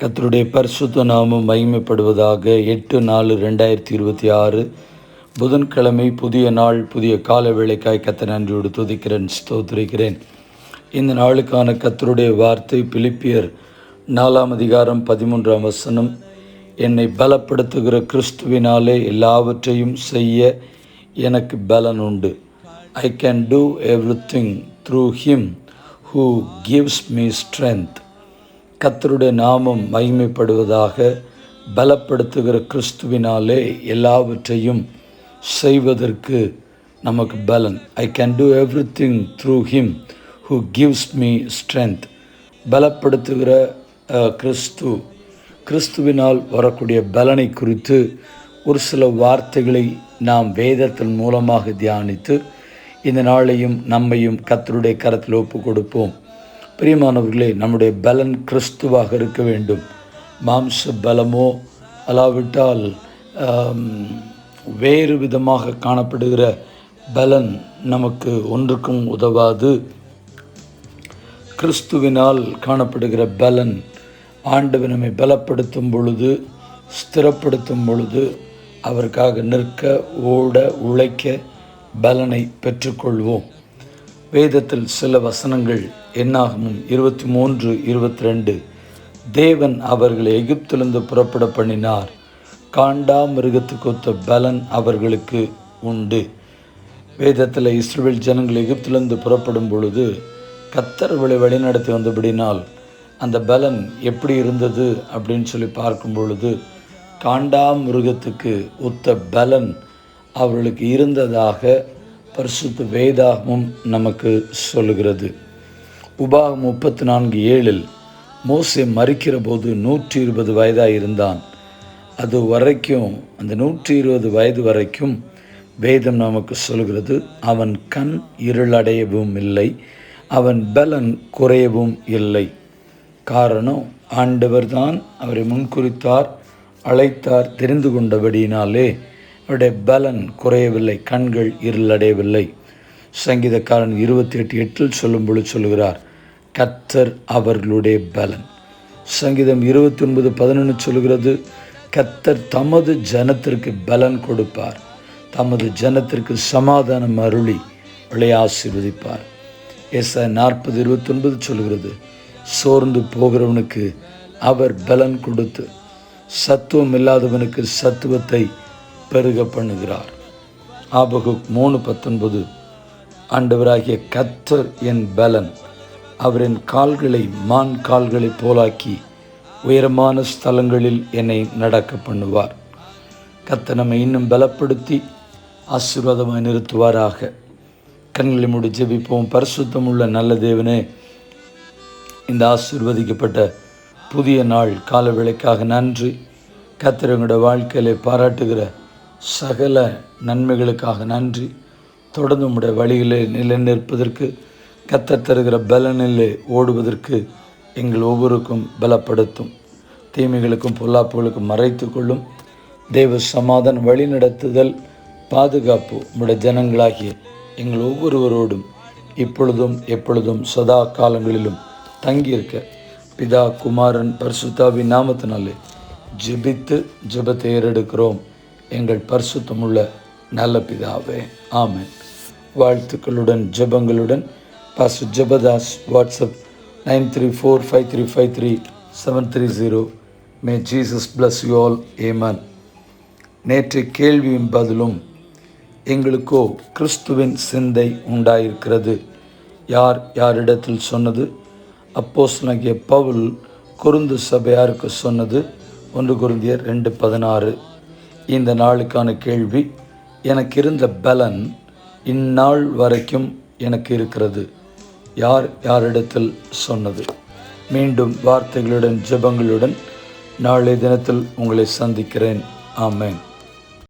கர்த்தருடைய பரிசுத்த நாமம் மகிமைப்படுவதாக. 8/4/2026 புதன்கிழமை, புதிய நாள், புதிய கால வேளைக்காய் கர்த்தரை நன்றியோடு துதிக்கிறேன், ஸ்தோத்திரிக்கிறேன். இந்த நாளுக்கான கர்த்தருடைய வார்த்தை பிலிப்பியர் 4:13 என்னை பலப்படுத்துகிற கிறிஸ்துவினாலே எல்லாவற்றையும் செய்ய எனக்கு பலன் உண்டு. I can do everything through him who gives me strength. கர்த்தருடைய நாமம் மகிமைப்படுவதாக. பலப்படுத்துகிற கிறிஸ்துவினாலே எல்லாவற்றையும் செய்வதற்கு நமக்கு பலன். I can do everything through him who gives me strength. பலப்படுத்துகிற கிறிஸ்துவினால் வரக்கூடிய பலனை குறித்து ஒரு சில வார்த்தைகளை நாம் வேதத்தின் மூலமாக தியானித்து இந்த நாளையும் நம்மையும் கர்த்தருடைய கரத்தில் ஒப்பு கொடுப்போம். பிரியமானவர்களே, நம்முடைய பலன் கிறிஸ்துவாக இருக்க வேண்டும். மாம்ச பலமோ அல்லாவிட்டால் வேறு விதமாக காணப்படுகிற பலன் நமக்கு ஒன்றுக்கும் உதவாது. கிறிஸ்துவினால் காணப்படுகிற பலன், ஆண்டவர் நம்மை பலப்படுத்தும் பொழுது, ஸ்திரப்படுத்தும் பொழுது, அவருக்காக நிற்க, ஓட, உழைக்க பலனை பெற்றுக்கொள்வோம். வேதத்தில் சில வசனங்கள் என்னாகமும் 23:22 தேவன் அவர்களை எகிப்திலிருந்து புறப்பட பண்ணினார், காண்டா மிருகத்துக்கு ஒத்த பலன் அவர்களுக்கு உண்டு. வேதத்தில் இஸ்ரவேல் ஜனங்கள் எகிப்திலிருந்து புறப்படும் பொழுது கர்த்தர் வழிநடத்தி வந்தபடினால் அந்த பலன் எப்படி இருந்தது அப்படின்னு சொல்லி பார்க்கும் பொழுது காண்டா மிருகத்துக்கு ஒத்த பலன் அவர்களுக்கு இருந்ததாக பரிசுத்த வேதாகமும் நமக்கு சொல்லுகிறது. உபாகம் 34:7 மோசே மரிக்கிற போது 120 வயதாக இருந்தான். அது வரைக்கும், அந்த 120 வயது வரைக்கும் வேதம் நமக்கு சொல்கிறது, அவன் கண் இருளடையவும் இல்லை, அவன் பலன் குறையவும் இல்லை. காரணம், ஆண்டவர் தான் அவரை முன்குறித்தார், அழைத்தார், தெரிந்து கொண்டபடியினாலே அவருடைய பலன் குறையவில்லை, கண்கள் இருளடையவில்லை. சங்கீதக்காரன் 28:8 சொல்லும் பொழுது சொல்லுகிறார், கர்த்தர் அவர்களுடைய பலன். சங்கீதம் 29:11 சொல்கிறது, கர்த்தர் தமது ஜனத்திற்கு பலன் கொடுப்பார், தமது ஜனத்திற்கு சமாதானம் அருளி அவளை ஆசீர்வதிப்பார். ஏசாயா 40:29 சொல்கிறது, சோர்ந்து போகிறவனுக்கு அவர் பலன் கொடுத்து சத்துவம் இல்லாதவனுக்கு சத்துவத்தை பெருக பண்ணுகிறார். ஆபகுக் 3:19 ஆண்டவராகிய கர்த்தர் என் பலன், அவரின் கால்களை மான் கால்களை போலாக்கி உயரமான ஸ்தலங்களில் என்னை நடக்க பண்ணுவார். கர்த்தர் நம்மை இன்னும் பலப்படுத்தி ஆசீர்வாதமாய் நிறுத்துவாராக. கண்களை மூடி ஜெபிப்போம். பரிசுத்தமுள்ள நல்ல தேவனே, இந்த ஆசீர்வதிக்கப்பட்ட புதிய நாள் கால வேளைக்காக நன்றி. கர்த்தர் எங்களுடைய வாழ்க்கையிலே பாராட்டுகிற சகல நன்மைகளுக்காக நன்றி. தொடர்ந்து உம்முடைய வழியிலே நிலை நிற்பதற்கு, கர்த்தர் தருகிற பலனிலே ஓடுவதற்கு எங்கள் ஒவ்வொருக்கும் பலப்படுத்தும். தீமைகளுக்கும் பொல்லாப்புகளுக்கும் மறைத்து கொள்ளும். தேவ சமாதான வழி நடத்துதல், பாதுகாப்பு உம்முடைய ஜனங்களாகிய எங்கள் ஒவ்வொருவரோடும் இப்பொழுதும் எப்பொழுதும் சதா காலங்களிலும் தங்கியிருக்க பிதா, குமாரன், பரிசுத்தாவின் நாமத்தினாலே ஜெபித்து ஜெபத்தை ஏறெடுக்கிறோம் எங்கள் பரிசுத்தமுள்ள நல்ல பிதாவே, ஆமென். வாழ்த்துக்களுடன் ஜெபங்களுடன் pastor Jebadas. WhatsApp 9345353730. May Jesus bless you all, amen. நேற்று கேள்வியும் பதிலும். எங்களுக்கோ கிறிஸ்துவின் சிந்தை உண்டாயிருக்கிறது. யார் யாரிடத்தில் சொன்னது? அப்போஸ்தலனாகிய பவுல் கொரிந்து சபையாருக்கு சொன்னது. 1 கொரிந்தியர் 2:16. இந்த நாளுக்கான கேள்வி, எனக்கு இருந்த பலன் இந்நாள் வரைக்கும் எனக்கு இருக்கிறது. யார் யாரிடத்தில் சொன்னது? மீண்டும் வார்த்தைகளுடன் ஜெபங்களுடன் நாளை தினத்தில் உங்களை சந்திக்கிறேன். ஆமென்.